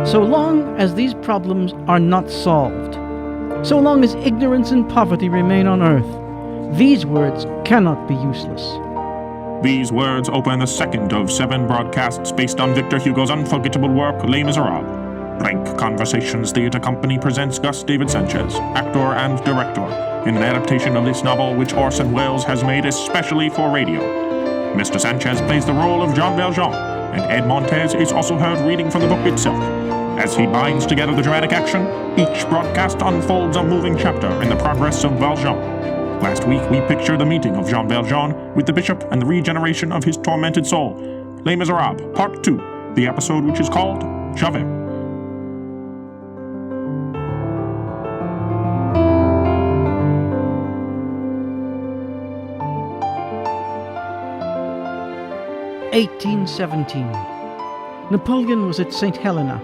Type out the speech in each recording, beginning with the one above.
So long as these problems are not solved, so long as ignorance and poverty remain on earth, these words cannot be useless. These words open the second of 7 broadcasts based on Victor Hugo's unforgettable work, Les Miserables. Rank Conversations Theatre Company presents Gus David Sanchez, actor and director, in an adaptation of this novel which Orson Welles has made especially for radio. Mr. Sanchez plays the role of Jean Valjean, and Ed Montes is also heard reading from the book itself. As he binds together the dramatic action, each broadcast unfolds a moving chapter in the progress of Valjean. Last week we pictured the meeting of Jean Valjean with the bishop and the regeneration of his tormented soul. Les Miserables, Part 2, the episode which is called Javert. (1817). Napoleon was at St. Helena.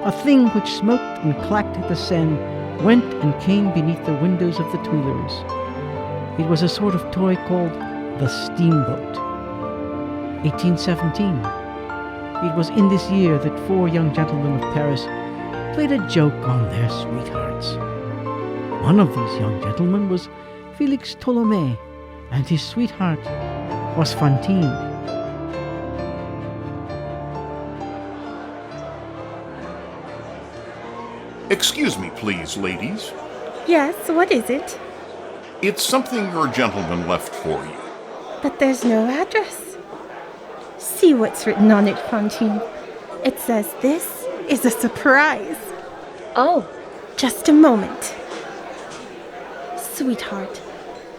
A thing which smoked and clacked at the Seine went and came beneath the windows of the Tuileries. It was a sort of toy called the steamboat. 1817. It was in this year that 4 young gentlemen of Paris played a joke on their sweethearts. One of these young gentlemen was Felix Tholomyès, and his sweetheart was Fantine. Excuse me, please, ladies. Yes, what is it? It's something your gentleman left for you. But there's no address. See what's written on it, Fantine. It says this is a surprise. Oh. Just a moment. Sweetheart,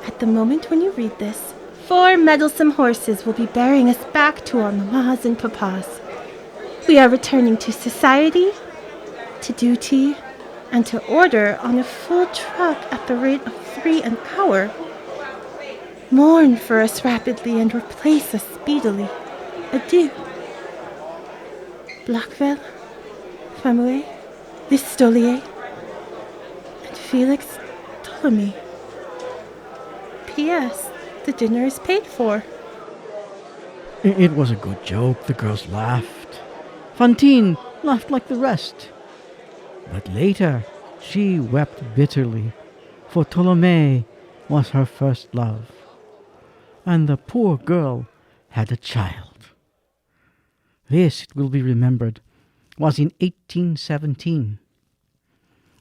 at the moment when you read this, 4 meddlesome horses will be bearing us back to our mammas and papas. We are returning to society, to duty, and to order on a full trot at the rate of 3 an hour. Mourn for us rapidly and replace us speedily. Adieu. Blachevelle, Famouet, Listolier, and Felix Tholomyès. P.S. The dinner is paid for. It was a good joke. The girls laughed. Fantine laughed like the rest. But later, she wept bitterly, for Tholomyès was her first love, and the poor girl had a child. This, it will be remembered, was in 1817.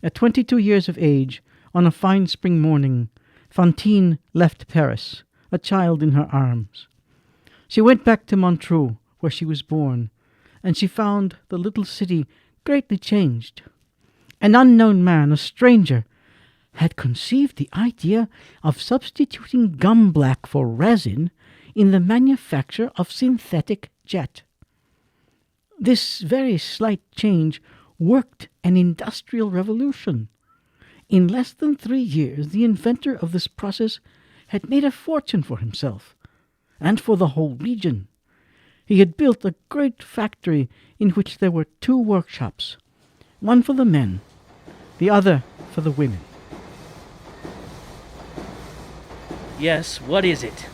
At 22 years of age, on a fine spring morning, Fantine left Paris, a child in her arms. She went back to Montreux, where she was born, and she found the little city greatly changed. An unknown man, a stranger, had conceived the idea of substituting gum black for resin in the manufacture of synthetic jet. This very slight change worked an industrial revolution. In less than 3 years, the inventor of this process had made a fortune for himself and for the whole region. He had built a great factory in which there were 2 workshops, one for the men, the other for the women. Yes, what is it?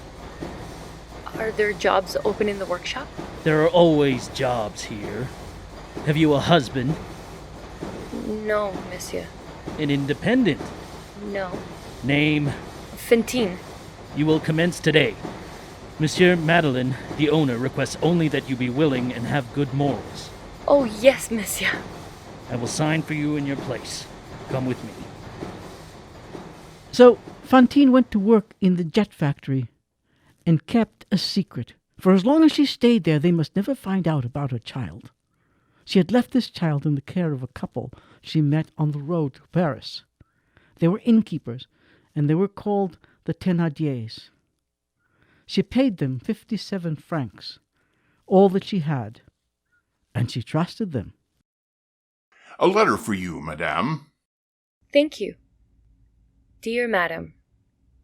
Are there jobs open in the workshop? There are always jobs here. Have you a husband? No, monsieur. An independent? No. Name? Fantine. You will commence today. Monsieur Madeleine, the owner, requests only that you be willing and have good morals. Oh, yes, monsieur. I will sign for you in your place. Come with me. So Fantine went to work in the jet factory and kept a secret. For as long as she stayed there, they must never find out about her child. She had left this child in the care of a couple she met on the road to Paris. They were innkeepers, and they were called the Thénardiers. She paid them 57 francs, all that she had, and she trusted them. A letter for you, madame. Thank you. Dear madam,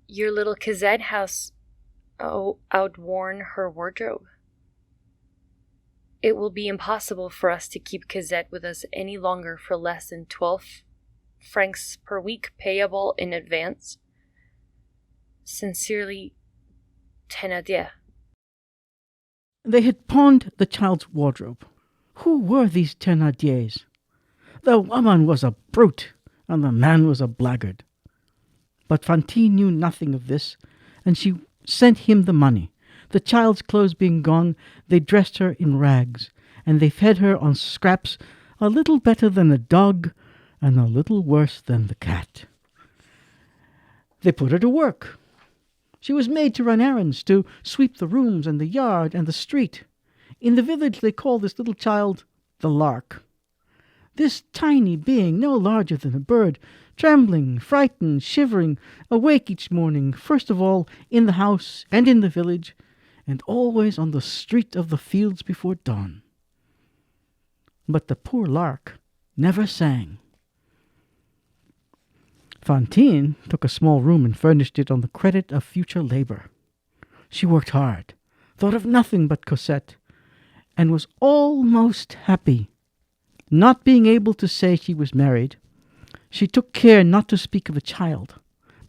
your little Cazette has outworn her wardrobe. It will be impossible for us to keep Cazette with us any longer for less than 12 francs per week payable in advance. Sincerely, Thénardier. They had pawned the child's wardrobe. Who were these Thénardiers? The woman was a brute, and the man was a blackguard. But Fantine knew nothing of this, and she sent him the money. The child's clothes being gone, they dressed her in rags, and they fed her on scraps a little better than a dog, and a little worse than the cat. They put her to work. She was made to run errands, to sweep the rooms and the yard and the street. In the village they call this little child the Lark. This tiny being, no larger than a bird, trembling, frightened, shivering, awake each morning, first of all in the house and in the village, and always on the street of the fields before dawn. But the poor Lark never sang. Fantine took a small room and furnished it on the credit of future labor. She worked hard, thought of nothing but Cosette, and was almost happy. Not being able to say she was married, she took care not to speak of a child,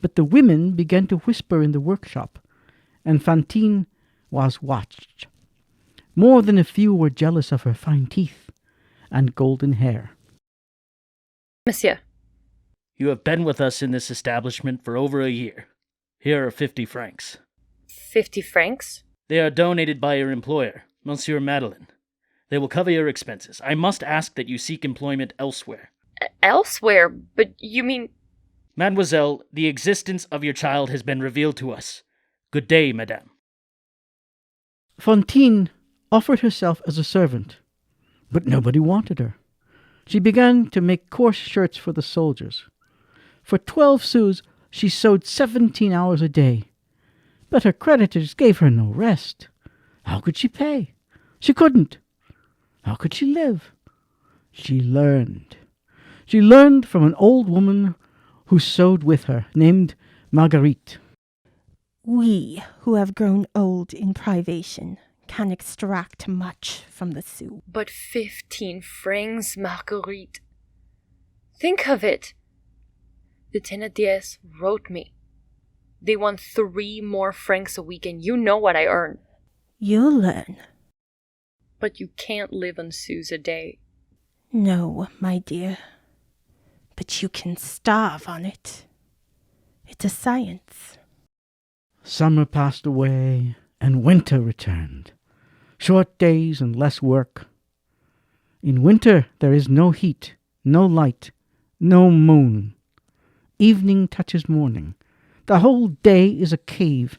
but the women began to whisper in the workshop, and Fantine was watched. More than a few were jealous of her fine teeth and golden hair. Monsieur. You have been with us in this establishment for over a year. Here are 50 francs. 50 francs? They are donated by your employer, Monsieur Madeleine. They will cover your expenses. I must ask that you seek employment elsewhere. Elsewhere? But you mean... Mademoiselle, the existence of your child has been revealed to us. Good day, madame. Fantine offered herself as a servant, but nobody wanted her. She began to make coarse shirts for the soldiers. For 12 sous she sewed 17 hours a day, but her creditors gave her no rest. How could she pay? She couldn't. How could she live? She learned. She learned from an old woman who sewed with her, named Margeurite. We, who have grown old in privation, can extract much from the sous. But 15 francs, Marguerite. Think of it. The Thénardiers wrote me. They want 3 more francs a week, and you know what I earn. You'll learn. But you can't live on sous a day. No, my dear. But you can starve on it. It's a science. Summer passed away, and winter returned. Short days and less work. In winter there is no heat, no light, no moon. Evening touches morning. The whole day is a cave,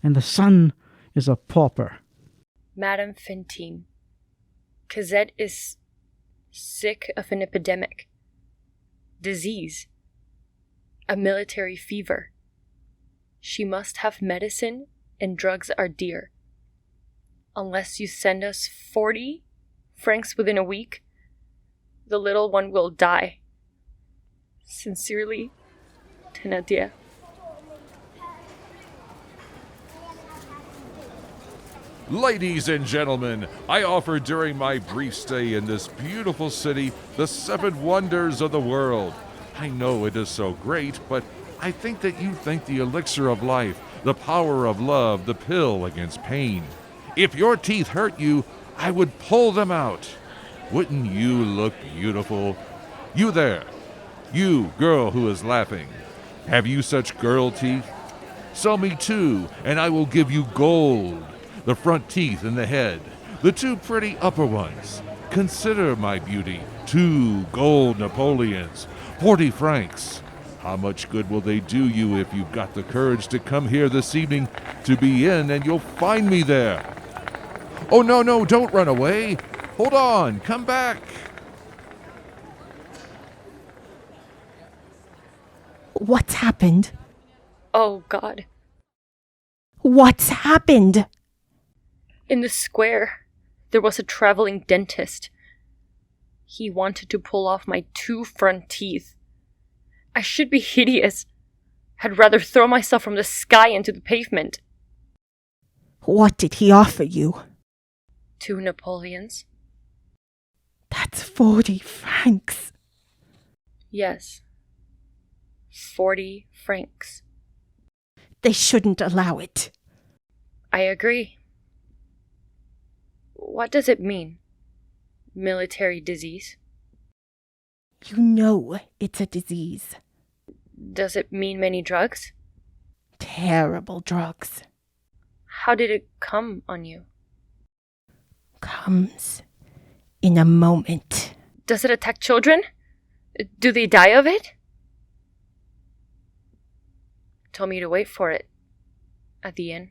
and the sun is a pauper. Madame Fantine, Cosette is sick of an epidemic. Disease. A military fever. She must have medicine, and drugs are dear. Unless you send us 40 francs within a week, the little one will die. Sincerely, Thénardier. Ladies and gentlemen, I offer during my brief stay in this beautiful city the 7 wonders of the world. I know it is so great, but I think that you think the elixir of life, the power of love, the pill against pain. If your teeth hurt you, I would pull them out. Wouldn't you look beautiful? You there, you girl who is laughing. Have you such girl teeth? Sell me 2, and I will give you gold. The front teeth and the head, the 2 pretty upper ones. Consider my beauty, 2 gold Napoleons, 40 francs. How much good will they do you if you've got the courage to come here this evening to be in, and you'll find me there. Oh, no, don't run away. Hold on, come back. What's happened? Oh, God. What's happened? In the square, there was a traveling dentist. He wanted to pull off my 2 front teeth. I should be hideous. I'd rather throw myself from the sky into the pavement. What did he offer you? 2 Napoleons. That's 40 francs. Yes. 40 francs. They shouldn't allow it. I agree. What does it mean? Military disease? You know it's a disease. Does it mean many drugs? Terrible drugs. How did it come on you? Comes in a moment. Does it attack children? Do they die of it? Told me to wait for it at the inn.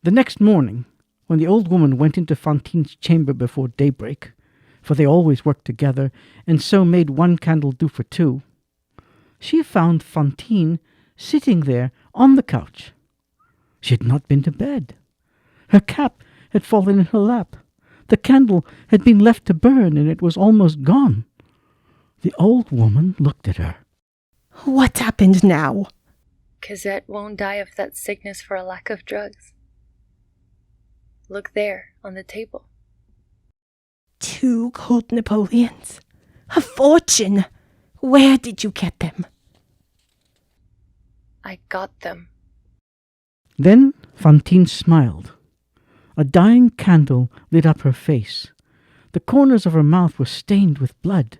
The next morning, when the old woman went into Fantine's chamber before daybreak, for they always worked together, and so made one candle do for two, she found Fantine sitting there on the couch. She had not been to bed. Her cap had fallen in her lap. The candle had been left to burn, and it was almost gone. The old woman looked at her. What happened now? Cosette won't die of that sickness for a lack of drugs. Look there, on the table. 2 gold Napoleons. A fortune. Where did you get them? I got them. Then Fantine smiled. A dying candle lit up her face. The corners of her mouth were stained with blood.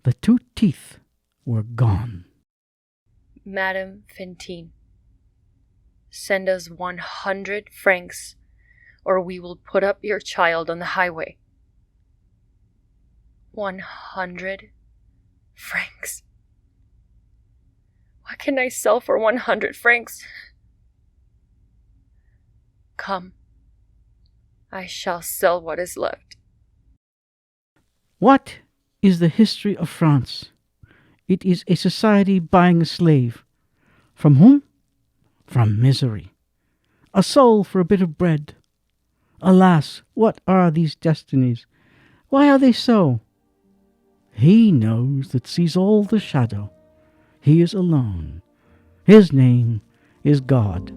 The 2 teeth were gone. Madame Fantine, send us 100 francs, or we will put up your child on the highway. 100 francs. What can I sell for 100 francs? Come, I shall sell what is left. What is the history of France? It is a society buying a slave. From whom? From misery. A soul for a bit of bread. Alas, what are these destinies? Why are they so? He knows that sees all the shadow. He is alone. His name is God.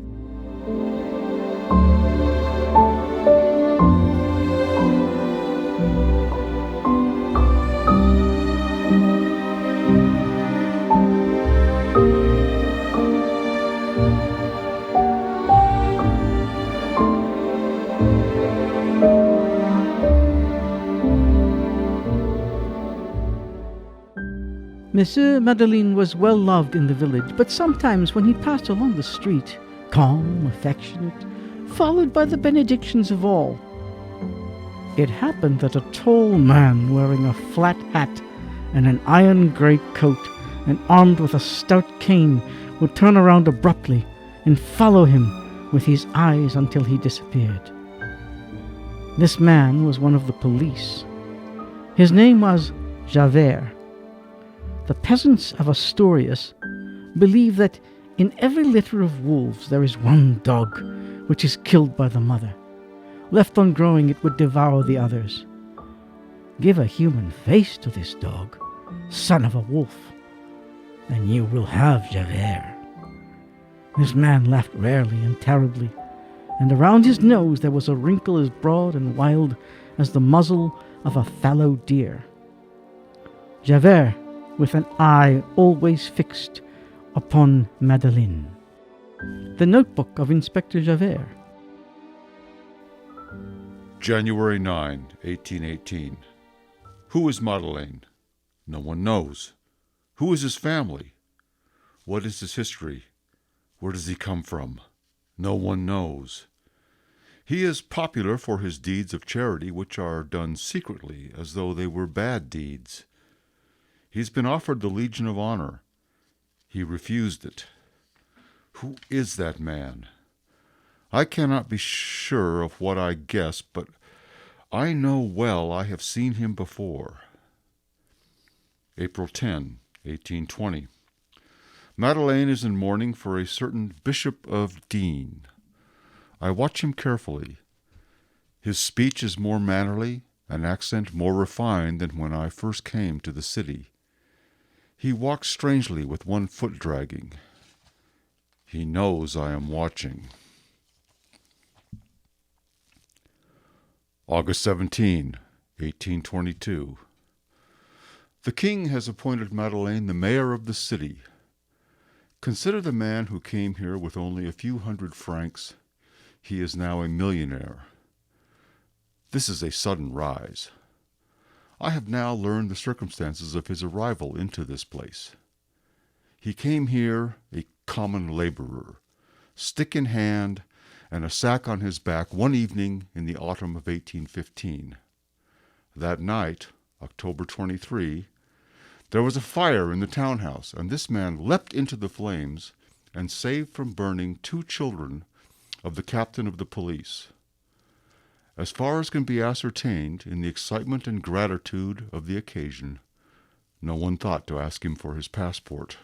Monsieur Madeleine was well loved in the village, but sometimes when he passed along the street, calm, affectionate, followed by the benedictions of all, it happened that a tall man wearing a flat hat and an iron grey coat and armed with a stout cane would turn around abruptly and follow him with his eyes until he disappeared. This man was one of the police. His name was Javert. The peasants of Asturias believe that in every litter of wolves there is one dog which is killed by the mother. Left on growing, it would devour the others. Give a human face to this dog, son of a wolf, and you will have Javert. This man laughed rarely and terribly, and around his nose there was a wrinkle as broad and wild as the muzzle of a fallow deer. Javert, with an eye always fixed upon Madeleine. The notebook of Inspector Javert. January 9, 1818. Who is Madeleine? No one knows. Who is his family? What is his history? Where does he come from? No one knows. He is popular for his deeds of charity, which are done secretly, as though they were bad deeds. He's been offered the Legion of Honor. He refused it. Who is that man? I cannot be sure of what I guess, but I know well I have seen him before. April 10, 1820. Madeleine is in mourning for a certain Bishop of Dean. I watch him carefully. His speech is more mannerly, an accent more refined than when I first came to the city. He walks strangely with one foot dragging. He knows I am watching. August 17, 1822. The king has appointed Madeleine the mayor of the city. Consider the man who came here with only a few hundred francs. He is now a millionaire. This is a sudden rise. I have now learned the circumstances of his arrival into this place. He came here a common laborer, stick in hand, and a sack on his back one evening in the autumn of 1815. That night, October 23, there was a fire in the townhouse, and this man leapt into the flames and saved from burning 2 children of the captain of the police. As far as can be ascertained, in the excitement and gratitude of the occasion, no one thought to ask him for his passport.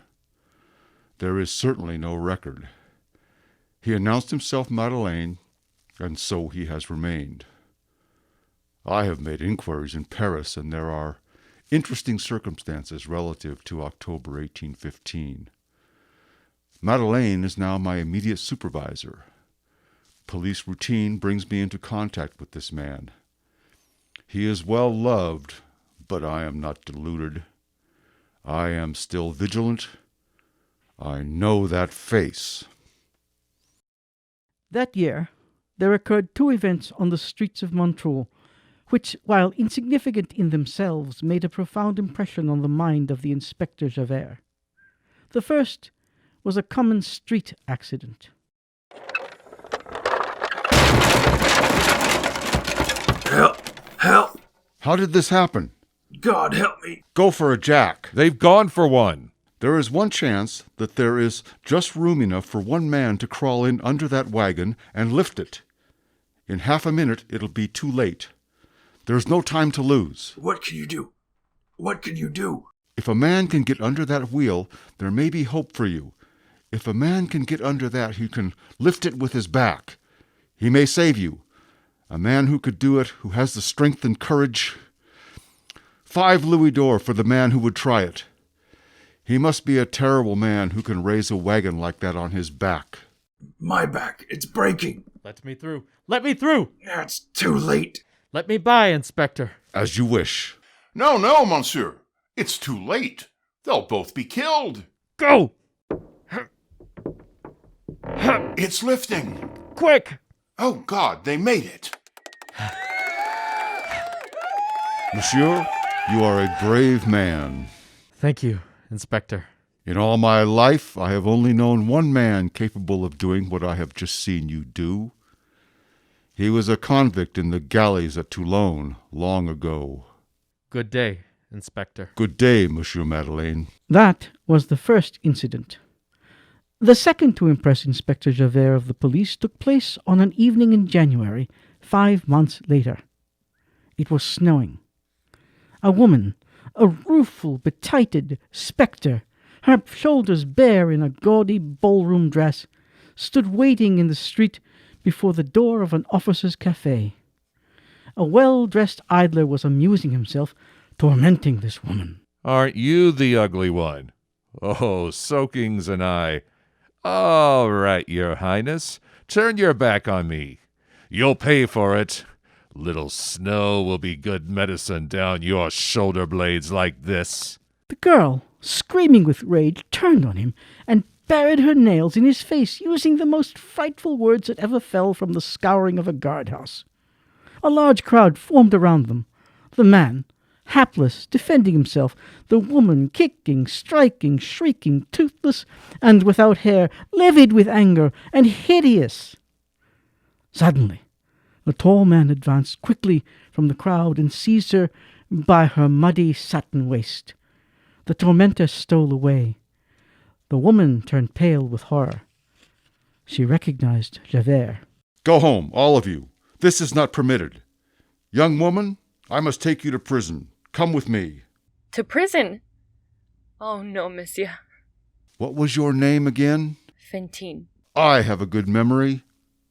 There is certainly no record. He announced himself Madeleine, and so he has remained. I have made inquiries in Paris, and there are interesting circumstances relative to October 1815. Madeleine is now my immediate supervisor. Police routine brings me into contact with this man. He is well loved, but I am not deluded. I am still vigilant. I know that face. That year, there occurred 2 events on the streets of Montreux, which, while insignificant in themselves, made a profound impression on the mind of the Inspector Javert. The first was a common street accident. Help! How did this happen? God help me! Go for a jack. They've gone for one. There is one chance that there is just room enough for one man to crawl in under that wagon and lift it. In half a minute, it'll be too late. There's no time to lose. What can you do? What can you do? If a man can get under that wheel, there may be hope for you. If a man can get under that, he can lift it with his back. He may save you. A man who could do it, who has the strength and courage. 5 louis d'or for the man who would try it. He must be a terrible man who can raise a wagon like that on his back. My back, it's breaking. Let me through. Let me through! It's too late. Let me by, Inspector. As you wish. No, no, monsieur. It's too late. They'll both be killed. Go! It's lifting. Quick! Oh, God, they made it. Monsieur, you are a brave man. Thank you, Inspector. In all my life, I have only known one man capable of doing what I have just seen you do. He was a convict in the galleys at Toulon long ago. Good day, Inspector. Good day, Monsieur Madeleine. That was the first incident. The second to impress Inspector Javert of the police took place on an evening in January, 5 months later. It was snowing. A woman, a rueful, betighted spectre, her shoulders bare in a gaudy ballroom dress, stood waiting in the street before the door of an officer's cafe. A well-dressed idler was amusing himself, tormenting this woman. Aren't you the ugly one? Oh, soakings and I. All right, your highness. Turn your back on me. You'll pay for it. Little snow will be good medicine down your shoulder blades like this. The girl, screaming with rage, turned on him and buried her nails in his face, using the most frightful words that ever fell from the scouring of a guardhouse. A large crowd formed around them. The man, hapless, defending himself, the woman kicking, striking, shrieking, toothless, and without hair, livid with anger, and hideous. Suddenly, a tall man advanced quickly from the crowd and seized her by her muddy satin waist. The tormentor stole away. The woman turned pale with horror. She recognized Javert. Go home, all of you. This is not permitted. Young woman, I must take you to prison. Come with me. To prison? Oh, no, monsieur. What was your name again? Fantine. I have a good memory.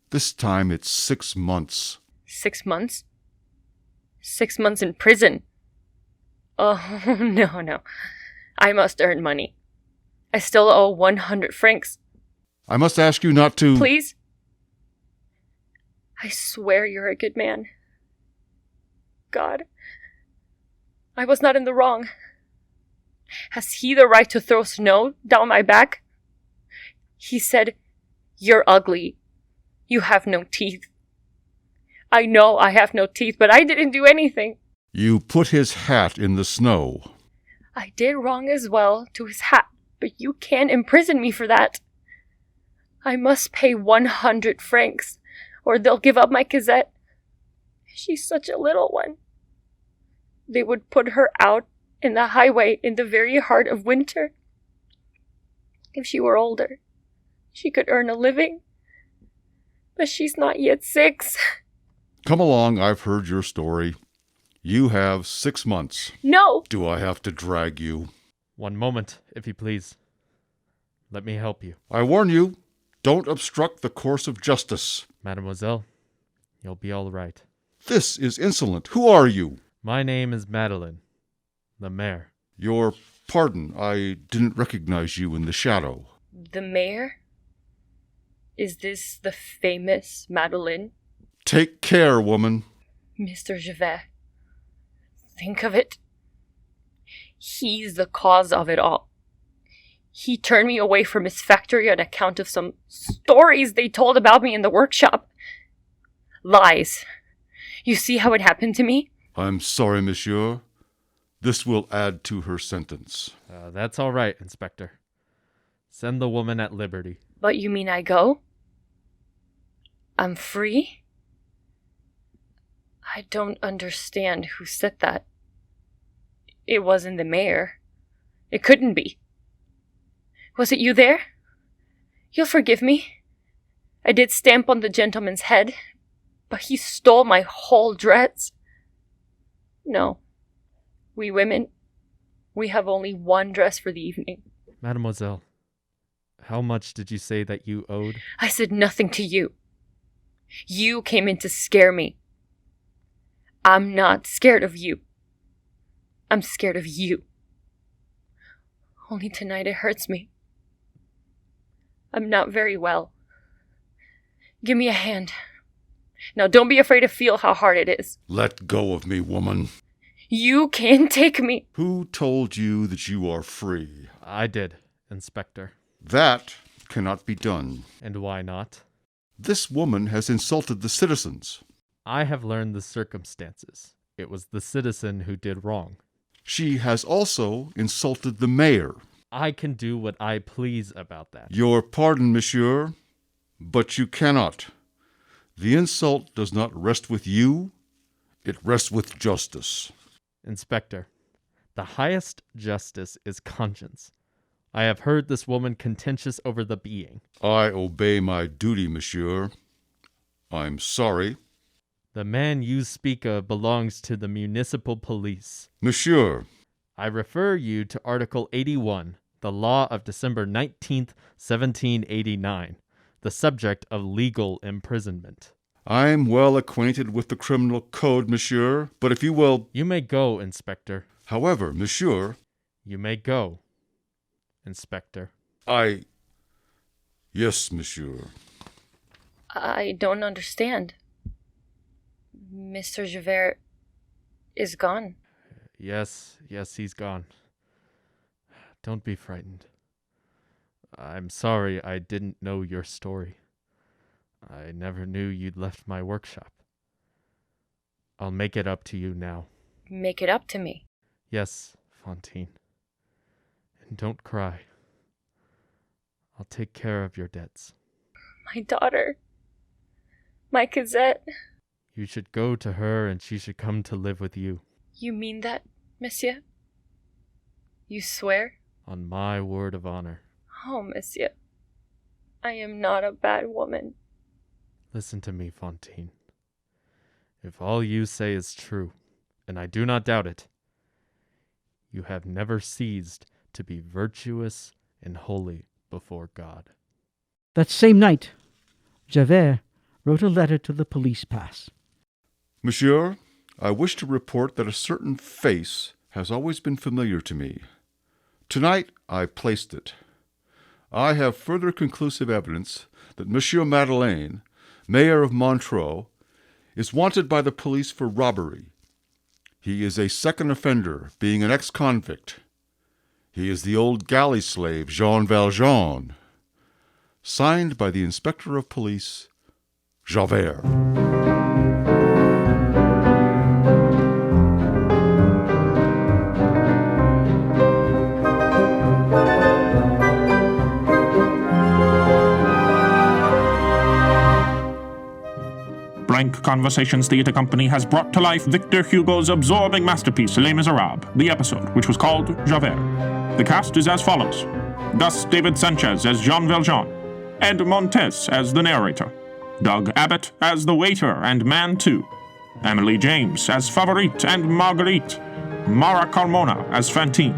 This time it's 6 months. 6 months? 6 months in prison? Oh, no. I must earn money. I still owe 100 francs. I must ask you not to... Please? I swear you're a good man. God, I was not in the wrong. Has he the right to throw snow down my back? He said, "You're ugly. You have no teeth." I know I have no teeth, but I didn't do anything. You put his hat in the snow. I did wrong as well to his hat, but you can't imprison me for that. I must pay 100 francs, or they'll give up my Cosette. She's such a little one. They would put her out in the highway in the very heart of winter. If she were older, she could earn a living. But she's not yet 6. Come along, I've heard your story. You have 6 months. No! Do I have to drag you? One moment, if you please. Let me help you. I warn you, don't obstruct the course of justice. Mademoiselle, you'll be all right. This is insolent. Who are you? My name is Madeleine, the mayor. Your pardon, I didn't recognize you in the shadow. The mayor? Is this the famous Madeleine? Take care, woman. Mr. Javert. Think of it. He's the cause of it all. He turned me away from his factory on account of some stories they told about me in the workshop. Lies. You see how it happened to me? I'm sorry, monsieur. This will add to her sentence. That's all right, Inspector. Send the woman at liberty. But you mean I go? I'm free? I don't understand who said that. It wasn't the mayor. It couldn't be. Was it you there? You'll forgive me. I did stamp on the gentleman's head, but he stole my whole dress. No. We women, we have only one dress for the evening. Mademoiselle, how much did you say that you owed? I said nothing to you. You came in to scare me. I'm not scared of you. I'm scared of you. Only tonight it hurts me. I'm not very well. Give me a hand. Now don't be afraid to feel how hard it is. Let go of me, woman. You can't take me. Who told you that you are free? I did, Inspector. That cannot be done. And why not? This woman has insulted the citizens. I have learned the circumstances. It was the citizen who did wrong. She has also insulted the mayor. I can do what I please about that. Your pardon, monsieur, but you cannot. The insult does not rest with you. It rests with justice. Inspector, the highest justice is conscience. I have heard this woman contentious over the being. I obey my duty, monsieur. I'm sorry. The man you speak of belongs to the municipal police. Monsieur. I refer you to Article 81, the law of December 19th, 1789, the subject of legal imprisonment. I'm well acquainted with the criminal code, monsieur, but if you will... You may go, Inspector. However, monsieur... You may go, Inspector. Yes, monsieur. I don't understand. Mr. Javert is gone. Yes, he's gone. Don't be frightened. I'm sorry I didn't know your story. I never knew you'd left my workshop. I'll make it up to you now. Make it up to me? Yes, Fantine. And don't cry. I'll take care of your debts. My daughter. My Cosette. You should go to her and she should come to live with you. You mean that, monsieur? You swear? On my word of honor. Oh, monsieur. I am not a bad woman. Listen to me, Fantine. If all you say is true, and I do not doubt it, you have never ceased to be virtuous and holy before God. That same night, Javert wrote a letter to the police pass. Monsieur, I wish to report that a certain face has always been familiar to me. Tonight I placed it. I have further conclusive evidence that Monsieur Madeleine, mayor of Montreux, is wanted by the police for robbery. He is a second offender, being an ex-convict. He is the old galley slave, Jean Valjean. Signed by the Inspector of Police, Javert. Conversations Theatre Company has brought to life Victor Hugo's absorbing masterpiece, Les Miserables, the episode, which was called Javert. The cast is as follows: Gus David Sanchez as Jean Valjean, Ed Montes as the narrator, Doug Abbott as the waiter and man 2, Emily James as Favorite and Margeurite, Mara Carmona as Fantine,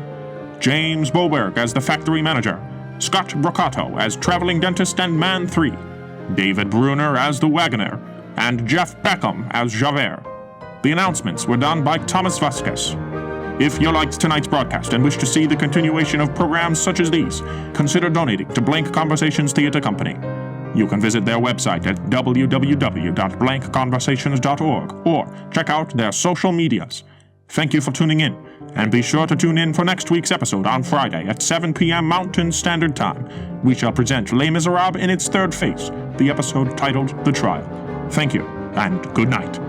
James Boberg as the factory manager, Scott Brocato as traveling dentist and man 3, David Bruner as the Wagoner, and Jeff Peckham as Javert. The announcements were done by Thomas Vasquez. If you liked tonight's broadcast and wish to see the continuation of programs such as these, consider donating to Blank Conversations Theatre Company. You can visit their website at www.blankconversations.org or check out their social medias. Thank you for tuning in, and be sure to tune in for next week's episode on Friday at 7 p.m. Mountain Standard Time. We shall present Les Miserables in its third phase, the episode titled The Trial. Thank you, and good night.